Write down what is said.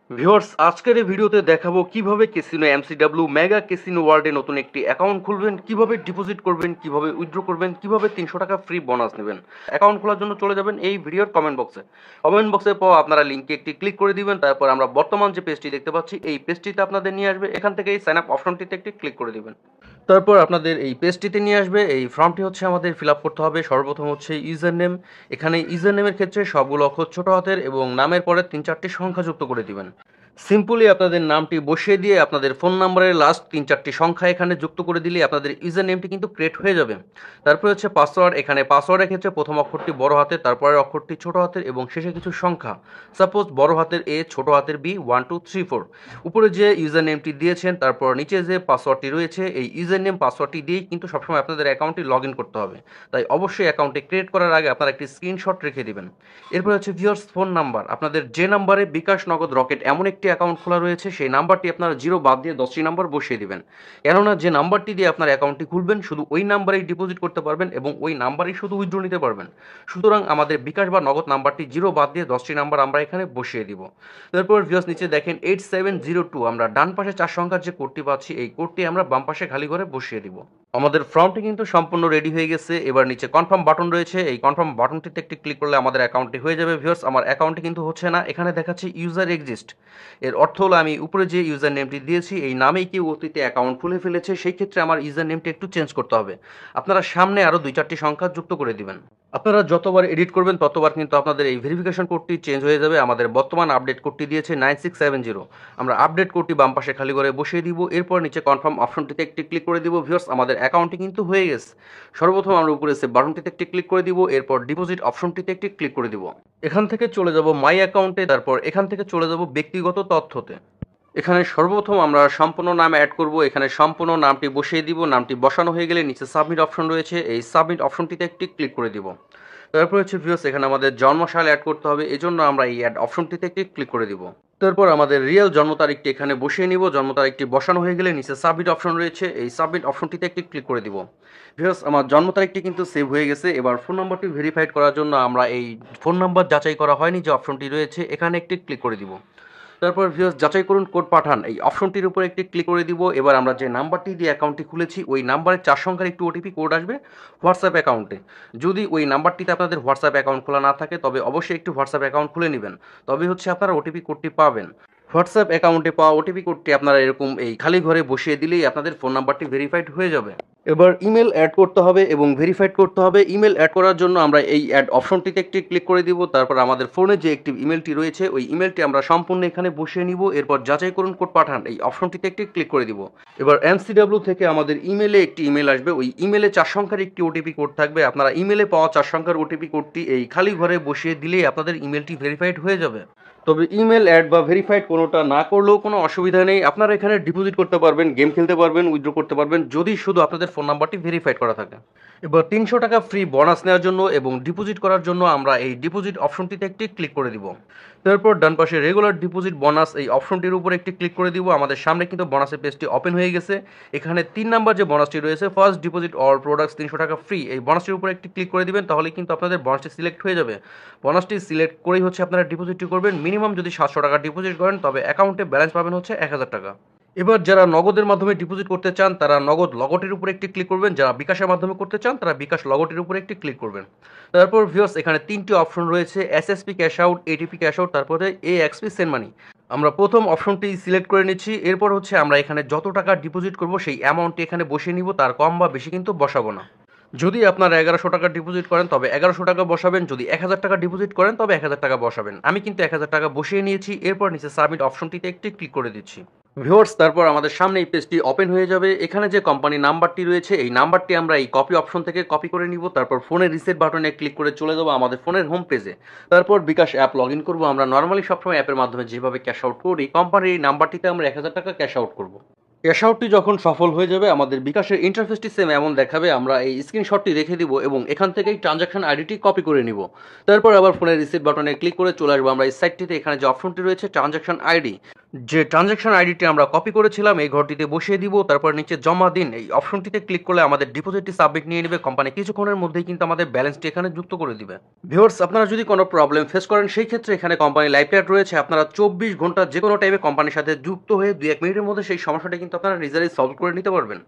Viewers, আজকের এই ভিডিওতে দেখাবো কিভাবে ক্যাসিনো এমসিডব্লিউ মেগা ক্যাসিনো ওয়ার্ল্ডে নতুন একটি অ্যাকাউন্ট খুলবেন, কিভাবে ডিপোজিট করবেন, কিভাবে উইথড্র করবেন, কিভাবে 300 টাকা ফ্রি বোনাস নেবেন। অ্যাকাউন্ট খোলার জন্য চলে যাবেন এই ভিডিওর কমেন্ট বক্সে। কমেন্ট বক্সে পাওয়া আপনারা লিঙ্কে একটি ক্লিক করে দিবেন। তারপর আমরা বর্তমান যে পেজটি দেখতে পাচ্ছি এই পেজটিতে আপনাদের নিয়ে আসবে। এখান থেকে এই সাইন আপ অপশনটিতে একটি ক্লিক করে দিবেন। তারপর আপনাদের এই পেজটিতে নিয়ে আসবে। এই ফর্মটি হচ্ছে আমাদের ফিল আপ করতে হবে। সর্বপ্রথম হচ্ছে ইউজার নেম। এখানে ইউজার নেমের ক্ষেত্রে সবগুলো অক্ষর ছোট হাতের এবং নামের পরে 3-4টি সংখ্যা যুক্ত করে দিবেন। সিম্পলি আপনাদের নামটি বসিয়ে দিয়ে আপনাদের ফোন নাম্বারের লাস্ট 3-4টি সংখ্যা এখানে যুক্ত করে দিলে আপনাদের ইউজার নেমটি কিন্তু ক্রিয়েট হয়ে যাবে। তারপরে হচ্ছে পাসওয়ার্ড। এখানে পাসওয়ার্ডের ক্ষেত্রে প্রথম অক্ষরটি বড় হাতের, তারপরের অক্ষরটি ছোট হাতের এবং শেষে কিছু সংখ্যা। সাপোজ বড় হাতের এ, ছোট হাতের বি, 1 2 3 4। উপরে যে ইউজার নেমটি দিয়েছেন তারপর নিচে যে পাসওয়ার্ডটি রয়েছে এই ইউজার নেম পাসওয়ার্ডটি দিয়েই কিন্তু সবসময় আপনাদের অ্যাকাউন্টটি লগ ইন করতে হবে। তাই অবশ্যই অ্যাকাউন্টটি ক্রিয়েট করার আগে আপনারা একটি স্ক্রিনশট রেখে দিবেন। এরপর হচ্ছে ভিউয়ার্স ফোন নাম্বার। আপনাদের যে নাম্বারে বিকাশ, নগদ, রকেট এমন একটি অ্যাকাউন্ট খোলা রয়েছে সেই নাম্বারটি আপনারা 0 বাদ দিয়ে 10টি নাম্বার বসিয়ে দিবেন। কেননা যে নাম্বারটি দিয়ে আপনার অ্যাকাউন্টটি খুলবেন শুধু ওই নাম্বারেই ডিপোজিট করতে পারবেন এবং ওই নাম্বারেই শুধু উইথড্র নিতে পারবেন। সুতরাং আমাদের বিকাশ বা নগদ নাম্বারটি 0 বাদ দিয়ে 10টি নাম্বার আমরা এখানে বসিয়ে দিব। তারপর ভিউয়ার্স নিচে দেখেন 8702 আমরা ডান পাশে 4 সংখ্যার যে কোডটি পাচ্ছি এই কোডটি আমরা বাম পাশে খালি করে বসিয়ে দিব। আমাদের ফর্মটি কিন্তু সম্পূর্ণ রেডি হয়ে গেছে। এবার নিচে কনফার্ম বাটন রয়েছে, এই কনফার্ম বাটনটিতে একটি ক্লিক করলে আমাদের অ্যাকাউন্টটি হয়ে যাবে। ভিউয়ার্স আমার অ্যাকাউন্টটি কিন্তু হচ্ছে না, এখানে দেখাচ্ছে ইউজার এক্সিস্ট। এর অর্থ হলো আমি উপরে যে ইউজার নেমটি দিয়েছি এই নামেই কেউ অতীতে অ্যাকাউন্ট খুলে ফেলেছে, সেই ক্ষেত্রে আমার ইউজার নেমটি একটু চেঞ্জ করতে হবে। আপনারা সামনে আরও 2-4টি সংখ্যা যুক্ত করে দিবেন। আপনারা যতবার এডিট করবেন ততবার কিন্তু আপনাদের এই ভেরিফিকেশন কোডটি চেঞ্জ হয়ে যাবে। আমাদের বর্তমান আপডেট কোডটি দিয়েছে 9670। আমরা আপডেট কোডটি বাম পাশে খালি করে বসিয়ে দিব। এরপর নিচে কনফার্ম অপশনটিতে একটি ক্লিক করে দিব। ভিউয়ার্স আমাদের অ্যাকাউন্টটি কিন্তু হয়ে গেছে। সর্বপ্রথম আমরা উপরে সেভ বাটনটিতে একটি ক্লিক করে দিব। এরপর ডিপোজিট অপশনটিতে একটি ক্লিক করে দিব। এখান থেকে চলে যাব মাই অ্যাকাউন্টে, তারপর এখান থেকে চলে যাব ব্যক্তিগত তথ্যতে। এখানে সর্বপ্রথম আমরা সম্পূর্ণ নাম অ্যাড করব। এখানে সম্পূর্ণ নামটি বসিয়ে দিব। নামটি বসানো হয়ে গেলে নিচে সাবমিট অপশন রয়েছে, এই সাবমিট অপশনটিতে একটি ক্লিক করে দিব। তারপর হচ্ছে ভিউয়ার্স এখানে আমাদের জন্মসাল অ্যাড করতে হবে, এজন্য আমরা এই অ্যাড অপশনটিতে একটি ক্লিক করে দিব। তারপর আমাদের রিয়েল জন্ম তারিখটি এখানে বসিয়ে নিব। জন্ম তারিখটি বসানো হয়ে গেলে নিচে সাবমিট অপশন রয়েছে, এই সাবমিট অপশনটিতে একটি ক্লিক করে দিব। ভিউয়ার্স আমার জন্ম তারিখটি কিন্তু সেভ হয়ে গেছে। এবার ফোন নাম্বারটি ভেরিফাইড করার জন্য আমরা এই ফোন নাম্বার যাচাই করা হয়নি যে অপশনটি রয়েছে এখানে একটি ক্লিক করে দিব। তারপর ভিউয়ার্স যাচাই করুন কোড পাঠান এই অপশনটির উপর একটি ক্লিক করে দিব। এবার আমরা যে নাম্বারটি দিয়ে অ্যাকাউন্টটি খুলেছি ওই নাম্বারে 4 সংখ্যার একটি ওটিপি কোড আসবে হোয়াটসঅ্যাপ অ্যাকাউন্টে। যদি ওই নাম্বারটিতে আপনাদের হোয়াটসঅ্যাপ অ্যাকাউন্ট খোলা না থাকে তবে অবশ্যই একটি হোয়াটসঅ্যাপ অ্যাকাউন্ট খুলে নেবেন, তবে হচ্ছে আপনারা ওটিপি কোডটি পাবেন। হোয়াটসঅ্যাপ অ্যাকাউন্টে পাওয়া ওটিপি কোডটি আপনারা এরকম এই খালি ঘরে বসিয়ে দিলেই আপনাদের ফোন নাম্বারটি ভেরিফাইড হয়ে যাবে। এবার ইমেল অ্যাড করতে হবে এবং ভেরিফাইড করতে হবে। ইমেল অ্যাড করার জন্য আমরা এই অ্যাড অপশনটিতে একটি ক্লিক করে দিব। তারপর আমাদের ফোনে যে একটি ইমেলটি রয়েছে ওই ইমেলটি আমরা সম্পূর্ণ এখানে বসিয়ে নিব। এরপর যাচাই করুন কোড পাঠান এই অপশনটিতে একটি ক্লিক করে দিব। এবার এমসিডব্লিউ থেকে আমাদের ইমেলে একটি ইমেল আসবে, ওই ইমেলে 4 সংখ্যার একটি ওটিপি কোড থাকবে। আপনারা ইমেলে পাওয়া 4 সংখ্যার ওটিপি কোডটি এই খালি ঘরে বসিয়ে দিলেই আপনাদের ইমেলটি ভেরিফাইড হয়ে যাবে। তবে ইমেল অ্যাড বা ভেরিফাইড কোনোটা না করলেও কোনো অসুবিধা নেই, আপনারা এখানে ডিপোজিট করতে পারবেন, গেম খেলতে পারবেন, উইথড্র করতে পারবেন যদি শুধু আপনাদের ফোন নাম্বারটি ভেরিফাইড করা থাকে। এবার 300 টাকা ফ্রি বোনাস নেওয়ার জন্য এবং ডিপোজিট করার জন্য আমরা এই ডিপোজিট অপশনটিতে একটি ক্লিক করে দিব। তারপর ডান পাশে রেগুলার ডিপোজিট বোনাস এই অপশনটির উপর একটি ক্লিক করে দিব। আমাদের সামনে কিন্তু বোনাসের পেজটি ওপেন হয়ে গেছে। এখানে 3 নাম্বার যে বোনাসটি রয়েছে ফার্স্ট ডিপোজিট অল প্রোডাক্টস 300 টাকা ফ্রি, এই বোনাসটির উপর একটি ক্লিক করে দিবেন, তাহলে কিন্তু আপনাদের বোনাসটি সিলেক্ট হয়ে যাবে। বোনাসটি সিলেক্ট করেই হচ্ছে আপনারা ডিপোজিটটি করবেন। মিনিমাম যদি 700 টাকা ডিপোজিট করেন তবে অ্যাকাউন্টে ব্যালেন্স পাবেন হচ্ছে 1000 টাকা। এবার যারা নগদের মাধ্যমে ডিপোজিট করতে চান তারা নগদ লগটির উপর একটি ক্লিক করবেন, যারা বিকাশের মাধ্যমে করতে চান তারা বিকাশ লগটির উপর একটি ক্লিক করবেন। তারপর ভিউয়ার্স এখানে 3টি অপশন রয়েছে, SSP cash out, ATP cash out, তারপরে এএক্সপি সেন্ড মানি। আমরা প্রথম অপশনটি সিলেক্ট করে নিচ্ছি। এরপর হচ্ছে আমরা এখানে যত টাকা ডিপোজিট করব সেই অ্যামাউন্টটি এখানে বসিয়ে নিব, তার কম বা বেশি কিন্তু বসাবো না। যদি আপনারা 1100 টাকা ডিপোজিট করেন তবে 1100 টাকা বসাবেন, যদি 1000 টাকা ডিপোজিট করেন তবে 1000 টাকা বসাবেন। আমি কিন্তু 1000 টাকা বসিয়ে নিয়েছি। এরপর নিচে সাবমিট অপশনটিতে একটি ক্লিক করে দিচ্ছি। ভিউয়ার্স তারপর আমাদের সামনে এই পেজটি ওপেন হয়ে যাবে। এখানে যে কোম্পানি নাম্বারটি রয়েছে এই নাম্বারটি আমরা এই কপি অপশন থেকে কপি করে নিব। তারপর ফোনের রিসেট বাটনে ক্লিক করে চলে যাবো আমাদের ফোনের হোম পেজে। তারপর বিকাশ অ্যাপ লগ ইন করবো। আমরা নর্মালি সবসময় অ্যাপের মাধ্যমে যেভাবে ক্যাশ আউট করি কোম্পানির এই নাম্বারটিতে আমরা 1000 টাকা ক্যাশ আউট করবো। ক্যাশ আউটটি যখন সফল হয়ে যাবে আমাদের বিকাশের ইন্টারফেসটি সেম এমন দেখাবে। আমরা এই স্ক্রিনশটটি রেখে দিব এবং এখান থেকেই ট্রানজাকশন আইডিটি কপি করে নিব। তারপর আবার ফোনের রিসিট বাটনে ক্লিক করে চলে আসবো আমরা এই সাইটটিতে। এখানে যে অপশনটি রয়েছে ট্রানজাকশন আইডি, যে ট্রানজ্যাকশন আইডিটি আমরা কপি করেছিলাম এই ঘরটিতে বসিয়ে দিব, তারপর নিচে জমা দিন এই অপশনটিতে ক্লিক করলে আমাদের ডিপোজিটটি সাবমিট নিয়ে নেবে কোম্পানি, কিছুক্ষণের মধ্যেই কিন্তু আমাদের ব্যালেন্সটি এখানে যুক্ত করে দিবে। ভিউয়ার্স, আপনারা যদি কোনো প্রবলেম ফেস করেন সেই ক্ষেত্রে এখানে কোম্পানি লাইভ চ্যাট রয়েছে, আপনারা 24 ঘন্টা যে কোনো টাইমে কোম্পানির সাথে যুক্ত হয়ে 2-1 মিনিটের মধ্যে সেই সমস্যাটা কিন্তু আপনারা নিজেরাই সলভ করে নিতে পারবেন।